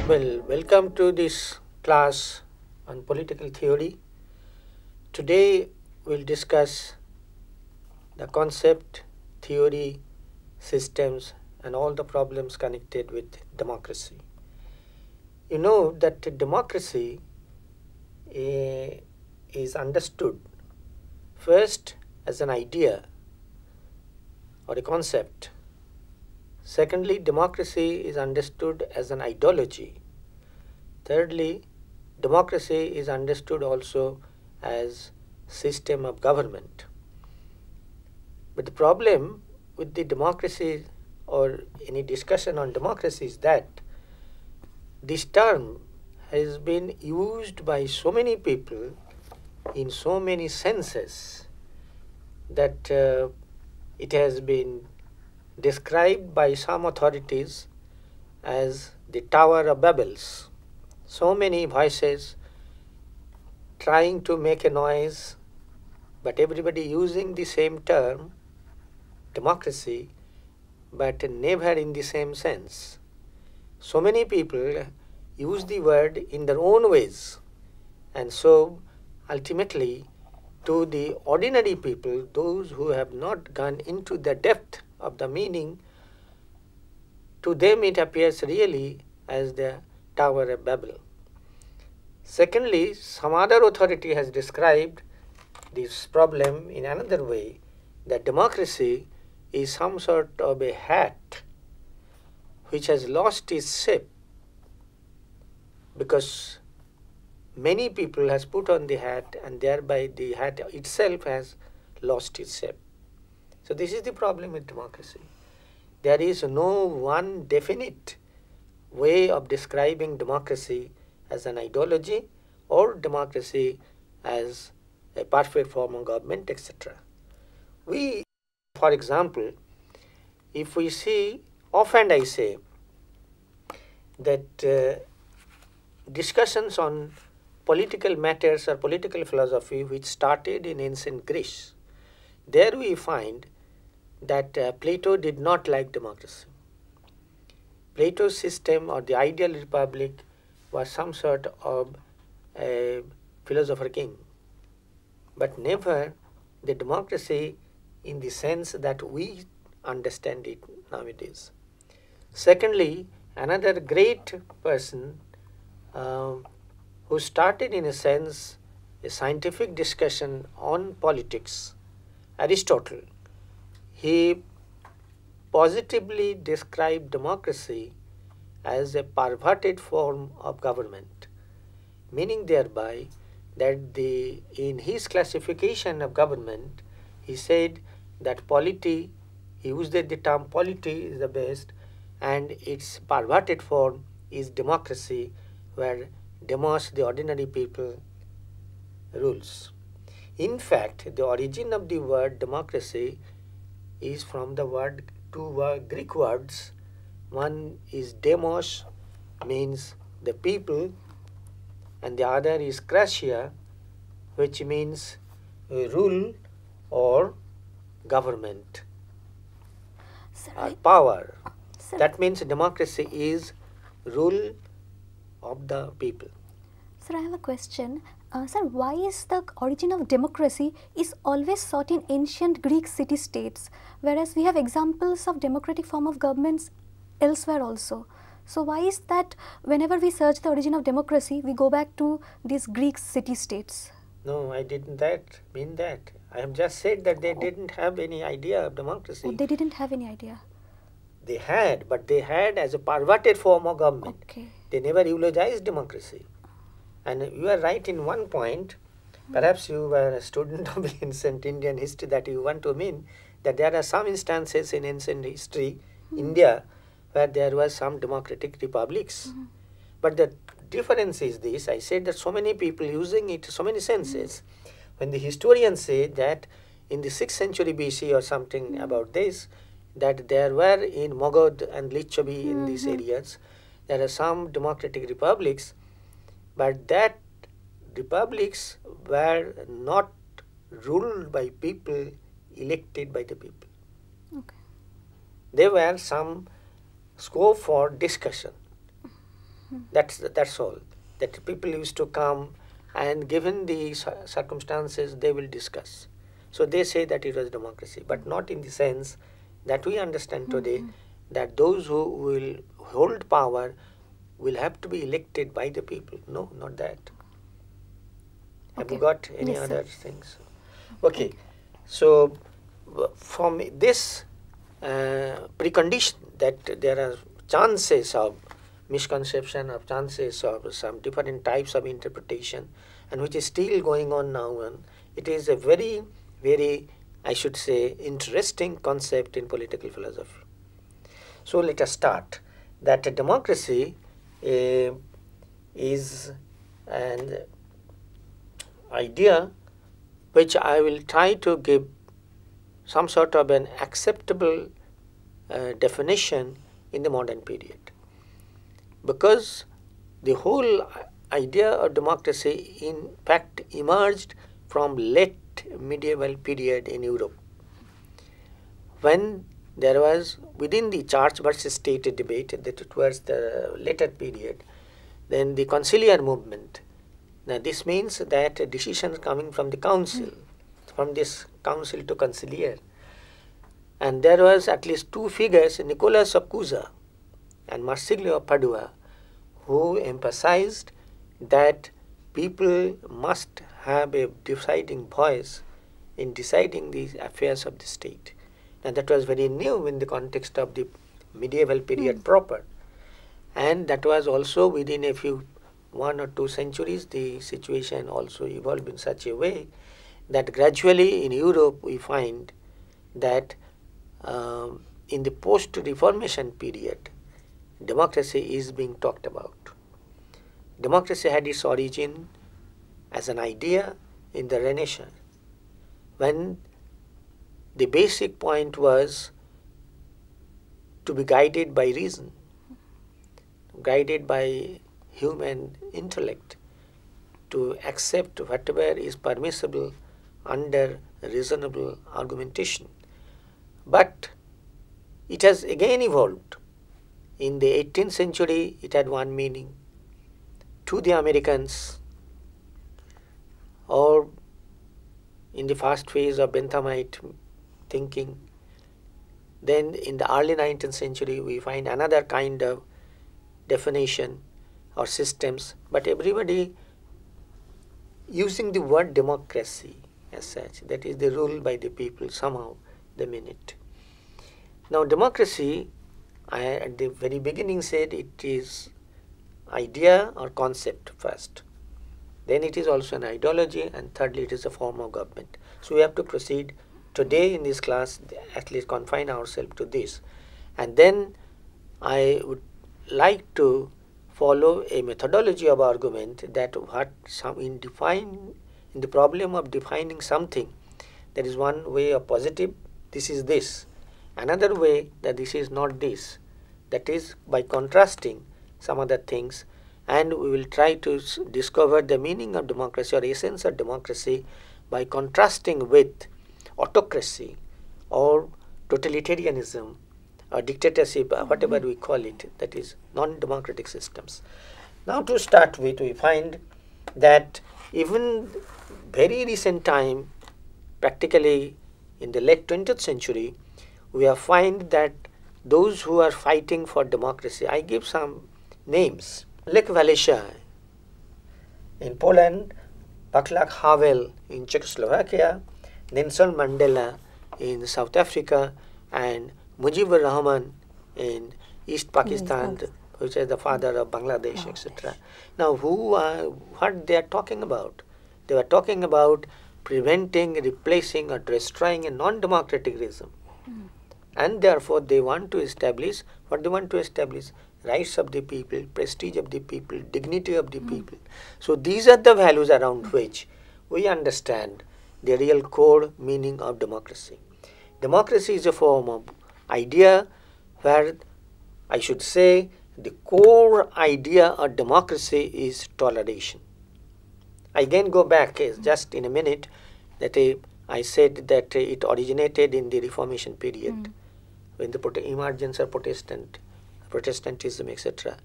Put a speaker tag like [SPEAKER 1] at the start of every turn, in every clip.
[SPEAKER 1] Well, welcome to this class on political theory. Today we'll discuss the concept, theory, systems, and all the problems connected with democracy. You know that democracy is understood first as an idea or a concept. Secondly, democracy is understood as an ideology. Thirdly, democracy is understood also as system of government. But the problem with the democracy or any discussion on democracy is that this term has been used by so many people in so many senses that it has been described by some authorities as the Tower of Babels. So many voices trying to make a noise, but everybody using the same term, democracy, but never in the same sense. So many people use the word in their own ways, and so ultimately to the ordinary people, those who have not gone into the depth of the meaning, to them it appears really as the Tower of Babel. Secondly, some other authority has described this problem in another way, that democracy is some sort of a hat which has lost its shape because many people has put on the hat and thereby the hat itself has lost its shape. So this is the problem with democracy. There is no one definite way of describing democracy as an ideology or democracy as a perfect form of government, etc. We, for example, if we see, often I say that discussions on political matters or political philosophy which started in ancient Greece, there we find that Plato did not like democracy. Plato's system or the ideal republic was some sort of a philosopher king, but never the democracy in the sense that we understand it nowadays. Secondly, another great person who started in a sense a scientific discussion on politics, Aristotle, he positively described democracy as a perverted form of government, meaning thereby that in his classification of government, he said that polity, he used the term polity is the best, and its perverted form is democracy, where demos, the ordinary people, rules. In fact, the origin of the word democracy is from the two Greek words. One is demos, means the people, and the other is kratia, which means rule or government or power. That means democracy is rule of the people.
[SPEAKER 2] Sir, I have a question. Sir, why is the origin of democracy is always sought in ancient Greek city-states, whereas we have examples of democratic form of governments elsewhere also? So why is that whenever we search the origin of democracy, we go back to these Greek city-states?
[SPEAKER 1] No, I didn't mean that. I have just said that they didn't have any idea of democracy.
[SPEAKER 2] Oh, they didn't have any idea.
[SPEAKER 1] They had, but they had as a perverted form of government.
[SPEAKER 2] Okay.
[SPEAKER 1] They never eulogized democracy. And you are right in one point, perhaps you were a student of ancient Indian history, that you want to mean that there are some instances in ancient history, India, where there were some democratic republics. But the difference is this, I said that so many people using it so many senses. When the historians say that in the 6th century BC or something about this, that there were in Magad and Lichavi in these areas, there are some democratic republics, but that republics were not ruled by people elected by the people.
[SPEAKER 2] Okay.
[SPEAKER 1] There were some scope for discussion. That's all. That people used to come, and given the circumstances, they will discuss. So they say that it was democracy, but not in the sense that we understand today, that those who will hold power will have to be elected by the people. No, not that. Have you got any
[SPEAKER 2] Yes,
[SPEAKER 1] other
[SPEAKER 2] sir.
[SPEAKER 1] things? Okay. So from this precondition that there are chances of misconception, of chances of some different types of interpretation, and which is still going on now, and it is a very, very, I should say, interesting concept in political philosophy. So let us start that a democracy is an idea which I will try to give some sort of an acceptable definition in the modern period, because the whole idea of democracy in fact emerged from late medieval period in Europe, when there was within the church versus state debate that it was the later period, then the conciliar movement. Now this means that decisions coming from the council, from this council to conciliar, and there was at least two figures, Nicholas of Cusa and Marsilio of Padua, who emphasized that people must have a deciding voice in deciding the affairs of the state. And that was very new in the context of the medieval period proper. And that was also within a few 1 or 2 centuries, the situation also evolved in such a way that gradually in Europe we find that in the post-Reformation period, democracy is being talked about. Democracy had its origin as an idea in the Renaissance, when the basic point was to be guided by reason, guided by human intellect, to accept whatever is permissible under reasonable argumentation. But it has again evolved. In the 18th century, it had one meaning. To the Americans, or in the first phase of Benthamite thinking, then in the early 19th century, we find another kind of definition or systems, but everybody using the word democracy as such, that is the rule by the people, somehow they mean it. Now democracy, I at the very beginning said it is idea or concept first, then it is also an ideology, and thirdly it is a form of government. So we have to proceed today in this class, at least confine ourselves to this, and then I would like to follow a methodology of argument that what some in the problem of defining something, there is one way of positive, this is this, another way that this is not this, that is by contrasting some other things, and we will try to discover the meaning of democracy or essence of democracy by contrasting with autocracy or totalitarianism or dictatorship, whatever we call it, that is non-democratic systems. Now to start with, we find that even very recent time, practically in the late 20th century, we have find that those who are fighting for democracy, I give some names. Lech Walesa in Poland, Václav Havel in Czechoslovakia, Nelson Mandela in South Africa, and Mujibur Rahman in East Pakistan, which is the father of Bangladesh, etc. Now, what they are talking about? They were talking about preventing, replacing, or destroying a non-democratic regime. And therefore, they want to establish, what they want to establish? Rights of the people, prestige of the people, dignity of the people. So these are the values around which we understand the real core meaning of democracy. Democracy is a form of idea where, I should say, the core idea of democracy is toleration. I again go back just in a minute that I said that it originated in the Reformation period, when the emergence of Protestantism, etc.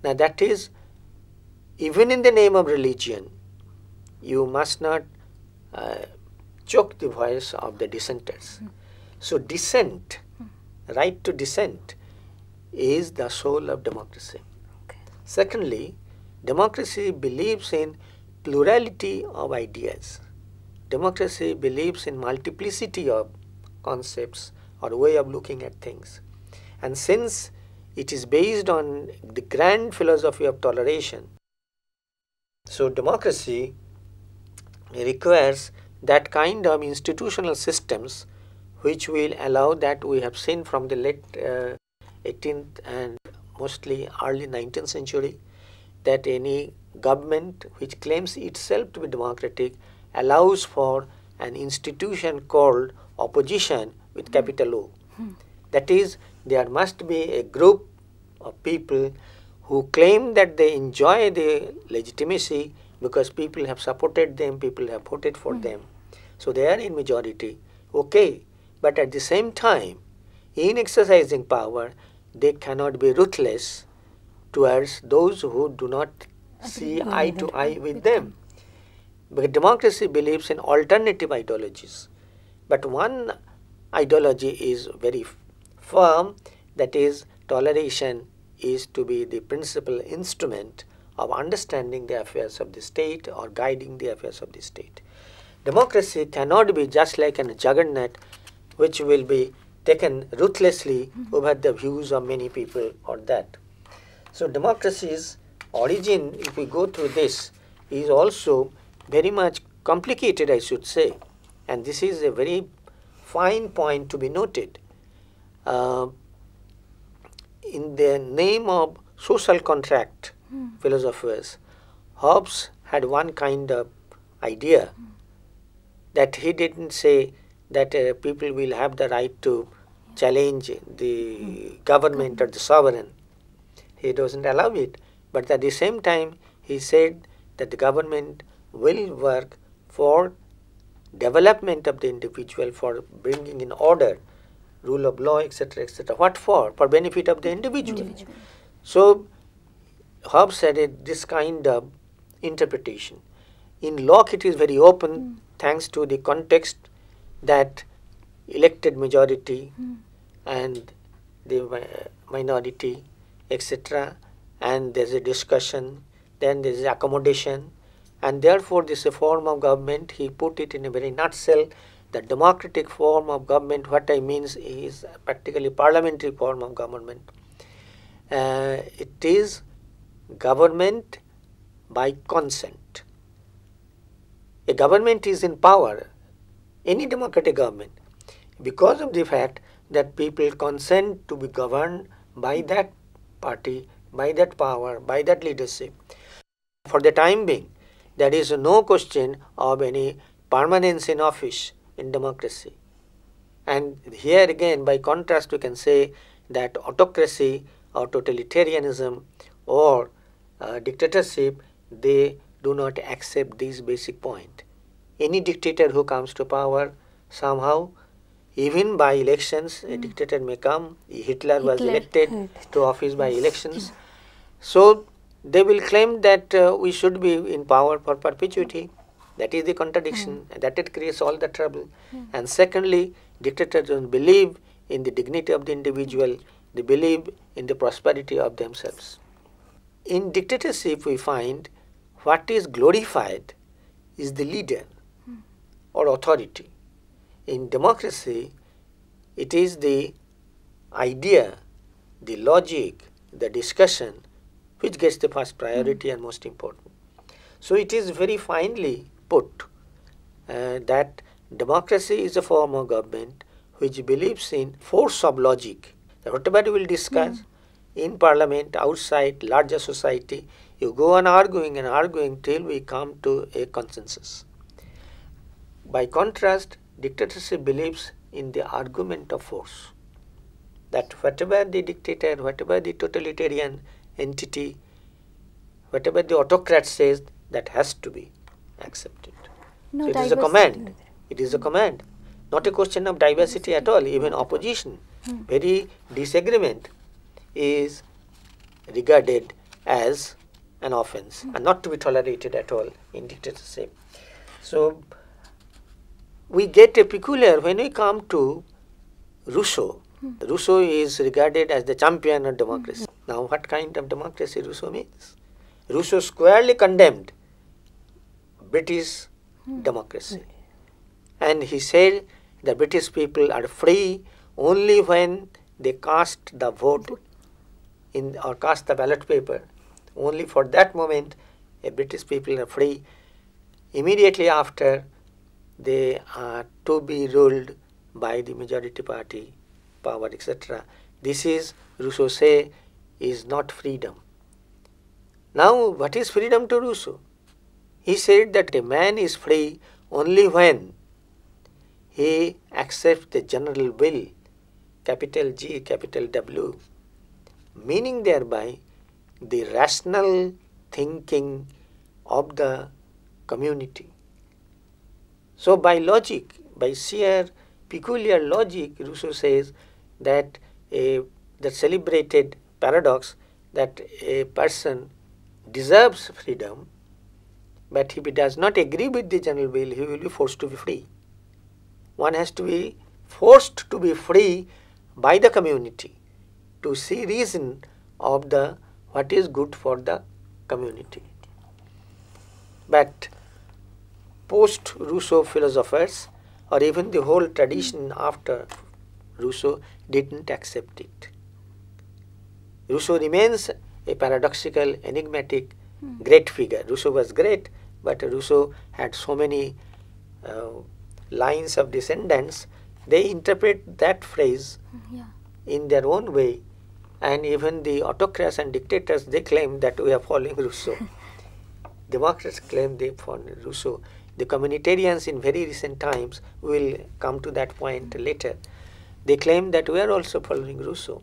[SPEAKER 1] Now that is, even in the name of religion, you must not choke the voice of the dissenters. So dissent, right to dissent, is the soul of democracy.
[SPEAKER 2] Okay.
[SPEAKER 1] Secondly, democracy believes in plurality of ideas. Democracy believes in multiplicity of concepts or way of looking at things. And since it is based on the grand philosophy of toleration, so democracy requires that kind of institutional systems which will allow that. We have seen from the late 18th and mostly early 19th century that any government which claims itself to be democratic allows for an institution called opposition with capital O. That is, there must be a group of people who claim that they enjoy the legitimacy because people have supported them, people have voted for them. So they are in majority. Okay, but at the same time, in exercising power, they cannot be ruthless towards those who do not see eye to eye with them. But democracy believes in alternative ideologies. But one ideology is very firm, that is, toleration is to be the principal instrument of understanding the affairs of the state or guiding the affairs of the state. Democracy cannot be just like a juggernaut which will be taken ruthlessly over the views of many people or that. So democracy's origin, if we go through this, is also very much complicated, I should say, and this is a very fine point to be noted. In the name of social contract philosophers, Hobbes had one kind of idea that he didn't say that people will have the right to challenge the government or the sovereign. He doesn't allow it, but at the same time he said that the government will work for development of the individual, for bringing in order, rule of law, etc., etc. What for? For benefit of the individual. So Hobbes had this kind of interpretation. In Locke it is very open, thanks to the context that elected majority and the minority, etc., and there is a discussion, then there is accommodation, and therefore this is a form of government. He put it in a very nutshell. The democratic form of government, what I mean is practically parliamentary form of government. It is government by consent. A government is in power, any democratic government, because of the fact that people consent to be governed by that party, by that power, by that leadership. For the time being, there is no question of any permanence in office in democracy. And here again, by contrast, we can say that autocracy or totalitarianism or dictatorship, they do not accept this basic point. Any dictator who comes to power, somehow, even by elections, a dictator may come. Hitler was elected to office by elections. So they will claim that we should be in power for perpetuity. That is the contradiction, and that it creates all the trouble. And secondly, dictators don't believe in the dignity of the individual, they believe in the prosperity of themselves. In dictatorship, we find what is glorified is the leader or authority. In democracy, it is the idea, the logic, the discussion which gets the first priority and most important. So it is very finely put that democracy is a form of government which believes in force of logic. That whatever you will discuss in parliament, outside, larger society, you go on arguing and arguing till we come to a consensus. By contrast, dictatorship believes in the argument of force. That whatever the dictator, whatever the totalitarian entity, whatever the autocrat says, that has to be accepted.
[SPEAKER 2] No,
[SPEAKER 1] so it is a command. It is a command. Not a question of diversity at all. Even opposition, very disagreement is regarded as an offense and not to be tolerated at all in dictatorship. So we get a peculiar when we come to Rousseau. Rousseau is regarded as the champion of democracy. Now what kind of democracy Rousseau means? Rousseau squarely condemned British democracy, and he said the British people are free only when they cast the vote in or cast the ballot paper. Only for that moment a British people are free. Immediately after, they are to be ruled by the majority party power, etc. This is, Rousseau say, is not freedom. Now what is freedom to Rousseau? He said that a man is free only when he accepts the general will, capital G, capital W, meaning thereby the rational thinking of the community. So by logic, by sheer peculiar logic, Rousseau says that the celebrated paradox that a person deserves freedom, but if he does not agree with the general will, he will be forced to be free. One has to be forced to be free by the community to see reason of the what is good for the community. But post-Rousseau philosophers or even the whole tradition after Rousseau didn't accept it. Rousseau remains a paradoxical, enigmatic, great figure. Rousseau was great, but Rousseau had so many lines of descendants. They interpret that phrase in their own way, and even the autocrats and dictators, they claim that we are following Rousseau. Democrats claim they follow Rousseau. The communitarians in very recent times, we will come to that point later, they claim that we are also following Rousseau.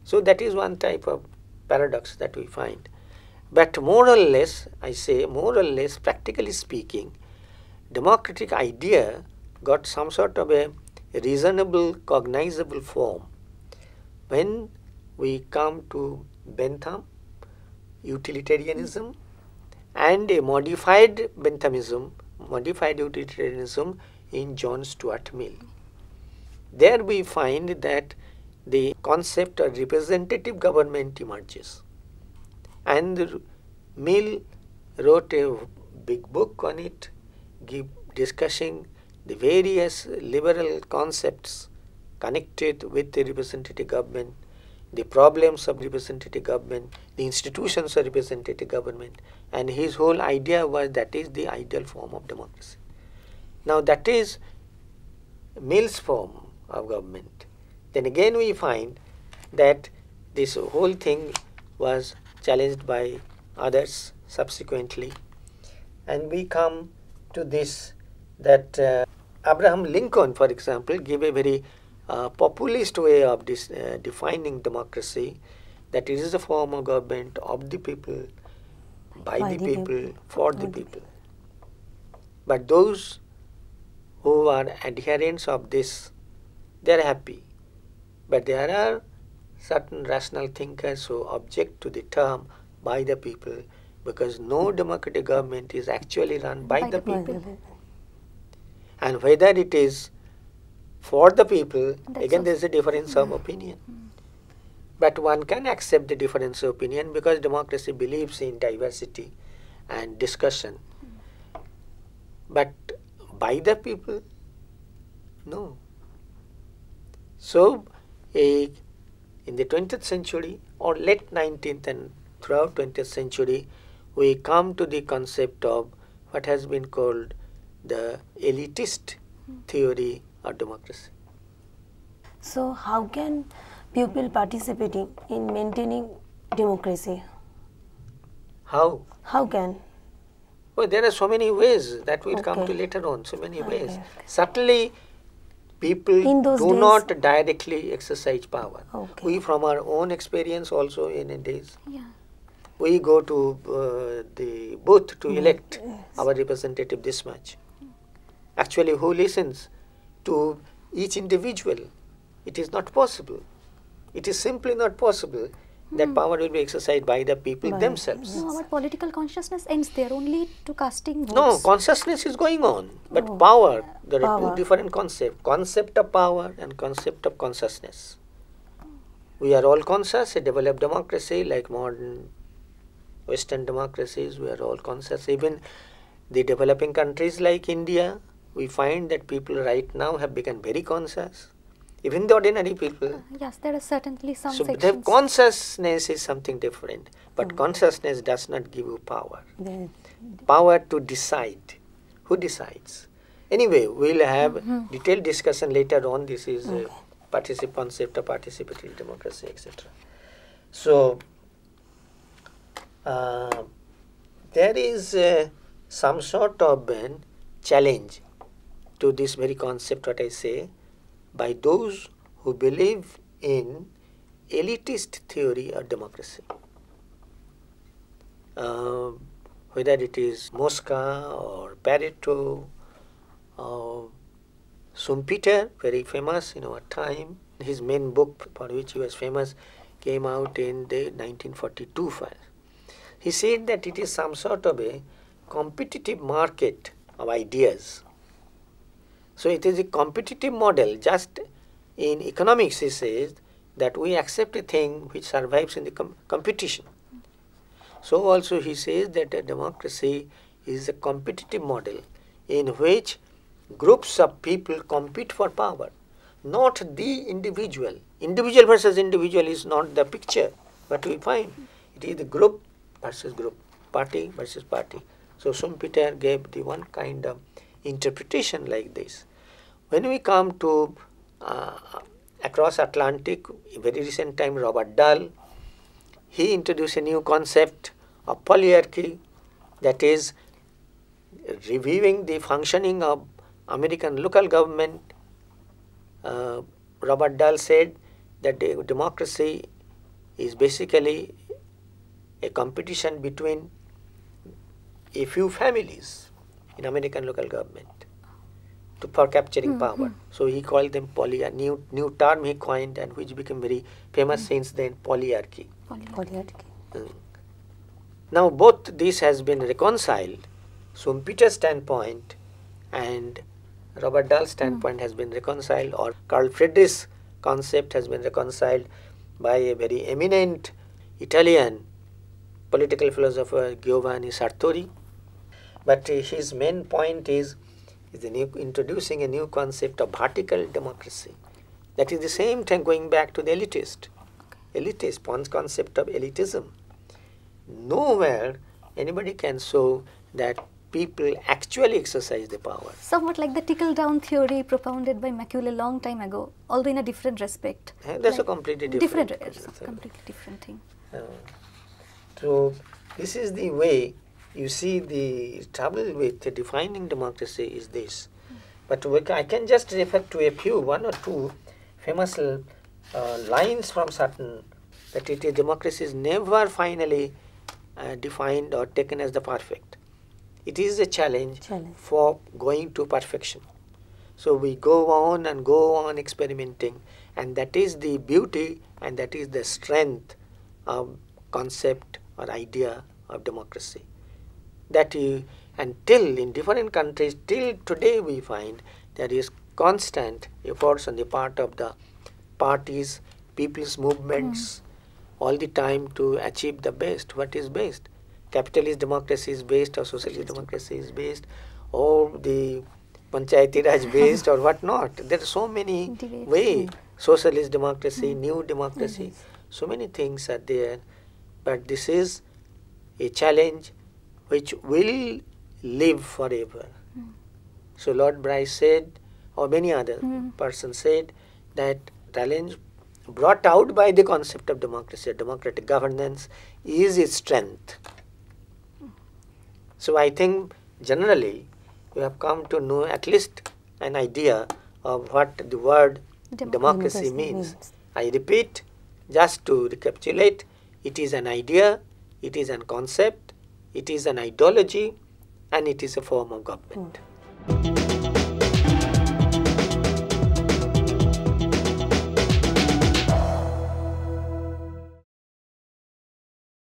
[SPEAKER 1] So that is one type of paradox that we find. But more or less, I say more or less, practically speaking, democratic idea got some sort of a reasonable, cognizable form when we come to Bentham, utilitarianism, and a modified Benthamism, modified utilitarianism in John Stuart Mill. There we find that the concept of representative government emerges. And Mill wrote a big book on it, discussing the various liberal concepts connected with the representative government, the problems of representative government, the institutions of representative government, and his whole idea was that is the ideal form of democracy. Now that is Mill's form of government. Then again we find that this whole thing was challenged by others subsequently, and we come to this that Abraham Lincoln, for example, gave a very populist way of defining democracy, that it is a form of government of the people, by the people, for the people. But those who are adherents of this, they are happy. But there are certain rational thinkers who object to the term by the people, because no democratic government is actually run by the people. And whether it is for the people, again there is a difference of opinion. But one can accept the difference of opinion because democracy believes in diversity and discussion. But by the people, no. So in the 20th century or late 19th and throughout 20th century, we come to the concept of what has been called the elitist theory of democracy.
[SPEAKER 3] So how can people participating in maintaining democracy?
[SPEAKER 1] How?
[SPEAKER 3] How can?
[SPEAKER 1] Well, there are so many ways that we'll come to later on, so many ways. Certainly, people do not directly exercise power. We, from our own experience also in the days, we go to the booth to elect our representative this much. Actually, who listens to each individual? It is not possible. It is simply not possible that power will be exercised by the people themselves.
[SPEAKER 2] No, our political consciousness ends there, only to casting votes.
[SPEAKER 1] No, consciousness is going on, but power, there are
[SPEAKER 3] Power.
[SPEAKER 1] two different concepts, concept of power and concept of consciousness. We are all conscious, a developed democracy like modern Western democracies, we are all conscious. Even the developing countries like India, we find that people right now have become very conscious. Even the ordinary people.
[SPEAKER 2] Yes, there are certainly some
[SPEAKER 1] So the
[SPEAKER 2] sections.
[SPEAKER 1] consciousness is something different, but consciousness does not give you power.
[SPEAKER 3] Then
[SPEAKER 1] Power to decide. Who decides? Anyway, we'll have detailed discussion later on. This is a concept of participatory democracy, etc. So, there is some sort of challenge to this very concept, what I say, by those who believe in elitist theory of democracy. Whether it is Mosca or Pareto or Schumpeter, very famous in our time. His main book for which he was famous came out in the 1942 file. He said that it is some sort of a competitive market of ideas. So it is a competitive model. Just in economics, he says that we accept a thing which survives in the competition. So also he says that a democracy is a competitive model in which groups of people compete for power, not the individual. Individual versus individual is not the picture, but we find it is the group versus group, party versus party. So Schumpeter gave the one kind of interpretation like this. When we come to across Atlantic, very recent time, Robert Dahl, he introduced a new concept of polyarchy, that is reviewing the functioning of American local government. Robert Dahl said that democracy is basically a competition between a few families in American local government for capturing power. So he called them new term he coined, and which became very famous since then, polyarchy.
[SPEAKER 3] polyarchy.
[SPEAKER 1] Now both this has been reconciled. Schumpeter's standpoint and Robert Dahl's standpoint has been reconciled, or Carl Friedrich's concept has been reconciled by a very eminent Italian political philosopher Giovanni Sartori. But his main point is introducing a new concept of vertical democracy. That is the same thing going back to the elitist. Elitist, one's concept of elitism. Nowhere anybody can show that people actually exercise the power.
[SPEAKER 2] Somewhat like the trickle-down theory propounded by Macaulay a long time ago, although in a different respect.
[SPEAKER 1] That's a completely different
[SPEAKER 2] It's a completely different thing.
[SPEAKER 1] So this is the way you see the trouble with defining democracy is this. But I can just refer to a few, one or two famous lines from certain, that it is democracy is never finally defined or taken as the perfect. It is a challenge for going to perfection. So we go on experimenting, and that is the beauty and that is the strength of concept or idea of democracy. That until in different countries, till today we find there is constant efforts on the part of the parties, people's movements, all the time to achieve the best. What is best? Capitalist democracy is based, or socialist democracy is based, or the Panchayati Raj based, or what not. There are so many ways. Socialist democracy, new democracy, so many things are there. But this is a challenge which will live forever. So Lord Bryce said, or many other persons said, that challenge brought out by the concept of democracy, democratic governance, is its strength. So I think generally we have come to know at least an idea of what the word democracy means. I repeat, just to recapitulate, it is an idea, it is a concept, it is an ideology, and it is a form of government.